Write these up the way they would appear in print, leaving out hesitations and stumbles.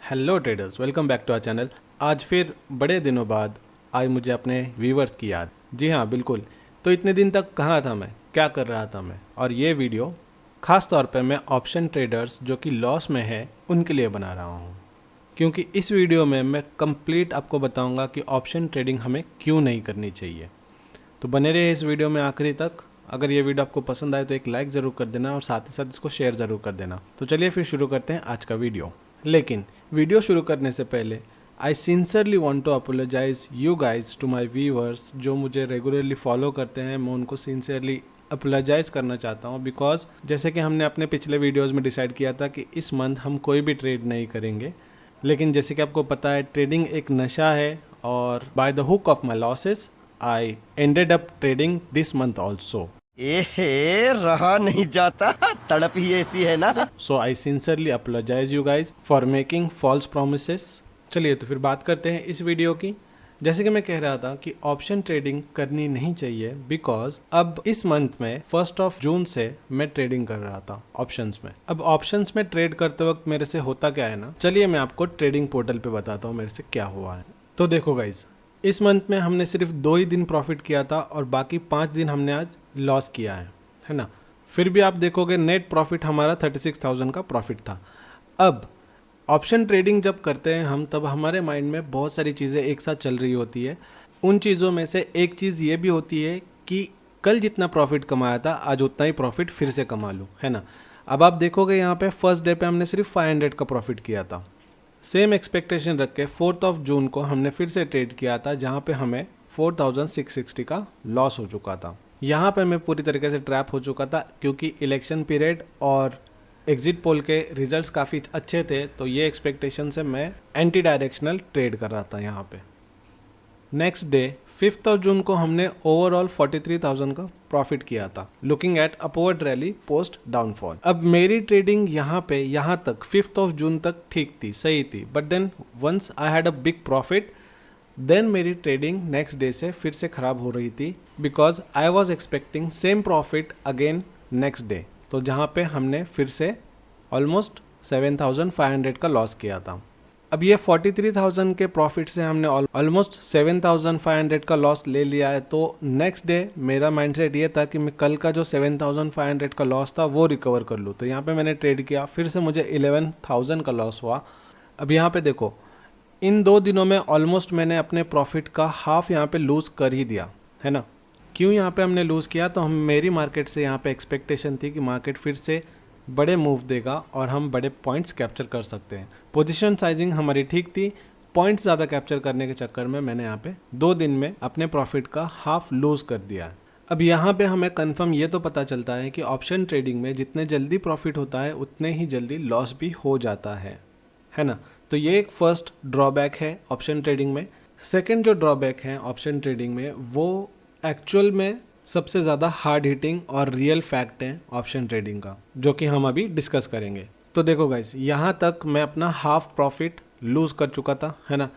Hello traders, welcome back to our channel. आज फिर बड़े दिनों बाद आई मुझे अपने व्यूवर्स की याद। जी हाँ, बिल्कुल। तो इतने दिन तक कहाँ था मैं, क्या कर रहा था मैं, और ये वीडियो ख़ास तौर पे मैं ऑप्शन ट्रेडर्स जो कि लॉस में है उनके लिए बना रहा हूँ, क्योंकि इस वीडियो में मैं कंप्लीट आपको बताऊँगा कि ऑप्शन ट्रेडिंग हमें क्यों नहीं करनी चाहिए। तो बने रहिए इस वीडियो में आखिरी तक। अगर ये वीडियो आपको पसंद आए तो एक लाइक ज़रूर कर देना और साथ ही साथ इसको शेयर ज़रूर कर देना। तो चलिए फिर शुरू करते हैं आज का वीडियो। लेकिन वीडियो शुरू करने से पहले I sincerely want to apologise you guys to my viewers जो मुझे रेगुलरली फॉलो करते हैं। मैं उनको सिंसियरली अपोलोजाइज करना चाहता हूँ, बिकॉज जैसे कि हमने अपने पिछले वीडियोज़ में डिसाइड किया था कि इस मंथ हम कोई भी ट्रेड नहीं करेंगे। लेकिन जैसे कि आपको पता है, ट्रेडिंग एक नशा है और by the hook of my losses I ended up trading this month also. एहे रहा नहीं जाता, तड़प ही ऐसी है ना। So I sincerely apologize you guys for making false promises. चलिए तो फिर बात करते हैं इस वीडियो की। जैसे कि मैं कह रहा था कि ऑप्शन ट्रेडिंग करनी नहीं चाहिए, बिकॉज अब इस मंथ में 1 जून से मैं ट्रेडिंग कर रहा था ऑप्शंस में। अब ऑप्शंस में ट्रेड करते वक्त मेरे से होता क्या है ना, चलिए मैं आपको ट्रेडिंग पोर्टल पे बताता हूँ मेरे से क्या हुआ है। तो देखो गाइज, इस मंथ में हमने सिर्फ 2 ही दिन प्रॉफिट किया था और बाकी 5 दिन हमने आज लॉस किया है ना। फिर भी आप देखोगे नेट प्रॉफिट हमारा 36,000 का प्रॉफिट था। अब ऑप्शन ट्रेडिंग जब करते हैं हम, तब हमारे माइंड में बहुत सारी चीज़ें एक साथ चल रही होती है। उन चीज़ों में से एक चीज़ ये भी होती है कि कल जितना प्रॉफिट कमाया था आज उतना ही प्रॉफिट फिर से कमा लूँ, है ना। अब आप देखोगे यहाँ पे फर्स्ट डे पे हमने सिर्फ 500 का प्रॉफिट किया था। सेम एक्सपेक्टेशन रख के 4 जून को हमने फिर से ट्रेड किया था, जहाँ पे हमें 4660 का लॉस हो चुका था। यहाँ पे मैं पूरी तरीके से ट्रैप हो चुका था, क्योंकि इलेक्शन पीरियड और एग्जिट पोल के रिजल्ट्स काफ़ी अच्छे थे, तो ये एक्सपेक्टेशन से मैं एंटी डायरेक्शनल ट्रेड कर रहा था यहाँ पे। नेक्स्ट डे 5 जून को हमने ओवरऑल 43,000 का प्रॉफिट किया था, looking at upward rally post downfall. अब मेरी ट्रेडिंग यहाँ पे यहाँ तक 5 जून तक ठीक थी, सही थी, but then once I had a big profit, then मेरी ट्रेडिंग नेक्स्ट डे से फिर से ख़राब हो रही थी, because I was expecting same profit again next day. तो जहाँ पे हमने फिर से ऑलमोस्ट 7,500 का लॉस किया था। अब ये 43,000 के प्रॉफिट से हमने ऑलमोस्ट 7,500 का लॉस ले लिया है। तो नेक्स्ट डे मेरा माइंडसेट ये था कि मैं कल का जो 7,500 का लॉस था वो रिकवर कर लूँ। तो यहाँ पे मैंने ट्रेड किया, फिर से मुझे 11,000 का लॉस हुआ। अब यहाँ पे देखो, इन 2 दिनों में ऑलमोस्ट मैंने अपने प्रॉफिट का हाफ यहाँ पे लूज़ कर ही दिया, है ना। क्यों यहाँ पे हमने लूज़ किया? तो हम मेरी मार्केट से यहाँ पे एक्सपेक्टेशन थी कि मार्केट फिर से बड़े मूव देगा और हम बड़े पॉइंट्स कैप्चर कर सकते हैं। पोजीशन साइजिंग हमारी ठीक थी, पॉइंट्स ज़्यादा कैप्चर करने के चक्कर में मैंने यहाँ पे 2 दिन में अपने प्रॉफिट का हाफ लूज़ कर दिया है। अब यहाँ पे हमें कंफर्म ये तो पता चलता है कि ऑप्शन ट्रेडिंग में जितने जल्दी प्रॉफिट होता है उतने ही जल्दी लॉस भी हो जाता है ना। तो ये एक फर्स्ट ड्रॉबैक है ऑप्शन ट्रेडिंग में। सेकेंड जो ड्रॉबैक है ऑप्शन ट्रेडिंग में, वो एक्चुअल में सबसे ज़्यादा हार्ड हिटिंग और रियल फैक्ट है ऑप्शन ट्रेडिंग का, जो कि हम अभी डिस्कस करेंगे। तो देखो गाइस, यहाँ तक मैं अपना हाफ प्रॉफिट लूज़ कर चुका था, है ना।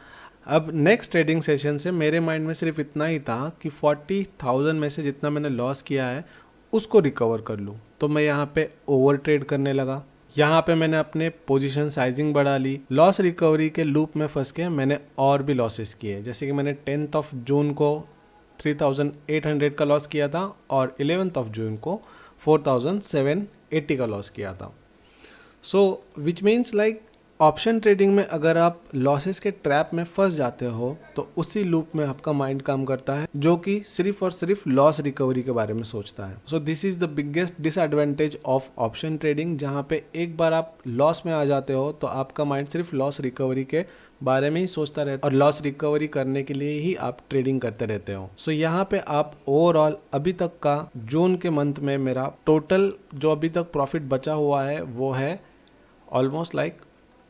अब नेक्स्ट ट्रेडिंग सेशन से मेरे माइंड में सिर्फ इतना ही था कि 40,000 में से जितना मैंने लॉस किया है उसको रिकवर कर लूँ। तो मैं यहाँ पे ओवर ट्रेड करने लगा। यहाँ पे मैंने अपने पोजीशन साइजिंग बढ़ा ली। लॉस रिकवरी के लूप में फंस के मैंने और भी लॉसेस किए, जैसे कि मैंने 10 जून को 3,800 का लॉस किया था और 11 जून को 4,780 का लॉस किया था। So which means like option trading में अगर आप लॉसेस के ट्रैप में फंस जाते हो तो उसी लूप में आपका माइंड काम करता है, जो कि सिर्फ और सिर्फ लॉस रिकवरी के बारे में सोचता है। So this is the biggest disadvantage of option trading, जहाँ पे एक बार आप लॉस में आ जाते हो तो आपका माइंड सिर्फ लॉस रिकवरी के बारे में ही सोचता रहता है और लॉस रिकवरी करने के लिए ही आप ट्रेडिंग करते रहते हो। सो यहाँ पे आप ओवरऑल अभी तक का जून के मंथ में मेरा टोटल जो अभी तक प्रॉफिट बचा हुआ है वो है ऑलमोस्ट लाइक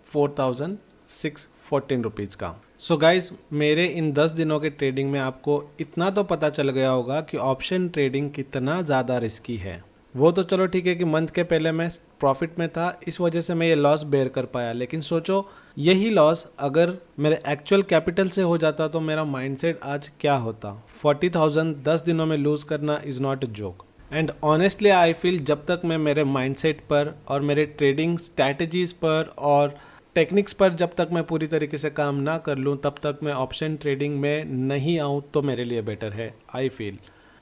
4,614 रुपीज़ का। सो गाइज, मेरे इन 10 दिनों के ट्रेडिंग में आपको इतना तो पता चल गया होगा कि ऑप्शन ट्रेडिंग कितना ज़्यादा रिस्की है। वो तो चलो ठीक है कि मंथ के पहले मैं प्रॉफिट में था, इस वजह से मैं ये लॉस बेयर कर पाया। लेकिन सोचो, यही लॉस अगर मेरे एक्चुअल कैपिटल से हो जाता तो मेरा माइंडसेट आज क्या होता। 40,000 10 दिनों में लूज़ करना is not a joke. And honestly I feel जब तक मैं मेरे माइंडसेट पर और मेरे ट्रेडिंग स्ट्रैटेजीज़ पर और टेक्निक्स पर जब तक मैं पूरी तरीके से काम ना कर लूँ तब तक मैं ऑप्शन ट्रेडिंग में नहीं आऊँ तो मेरे लिए बेटर है, I feel.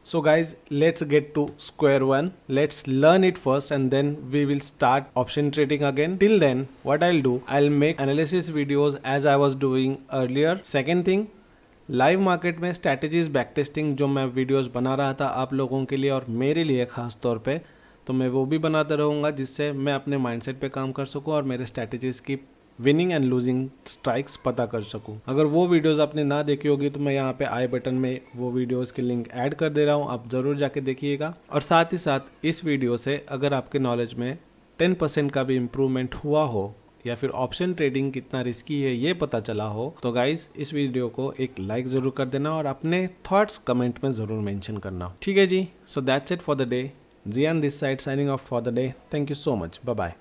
So guys, let's get to square one. Let's learn it first and then we will start option trading again. Till then, what I'll do, I'll make analysis videos as I was doing earlier. Second thing, live market में strategies back testing जो मैं videos बना रहा था आप लोगों के लिए और मेरे लिए ख़ास तौर पे, तो मैं वो भी बनाता रहूँगा जिससे मैं अपने माइंडसेट पे काम कर सकूँ और मेरे स्ट्रैटेजीज की विनिंग एंड लूजिंग स्ट्राइक्स पता कर सकूं. अगर वो वीडियोस आपने ना देखी होगी तो मैं यहाँ पे आई बटन में वो वीडियोस की लिंक ऐड कर दे रहा हूँ, आप ज़रूर जाके देखिएगा. और साथ ही साथ इस वीडियो से अगर आपके नॉलेज में 10% का भी इम्प्रूवमेंट हुआ हो या फिर ऑप्शन ट्रेडिंग कितना रिस्की है ये पता चला हो तो गाइज इस वीडियो को एक लाइक ज़रूर कर देना और अपने थॉट्स कमेंट में ज़रूर मेंशन करना. ठीक है जी, so that's it for the day. Gyan this side signing off for the day. Thank you so much. Bye bye.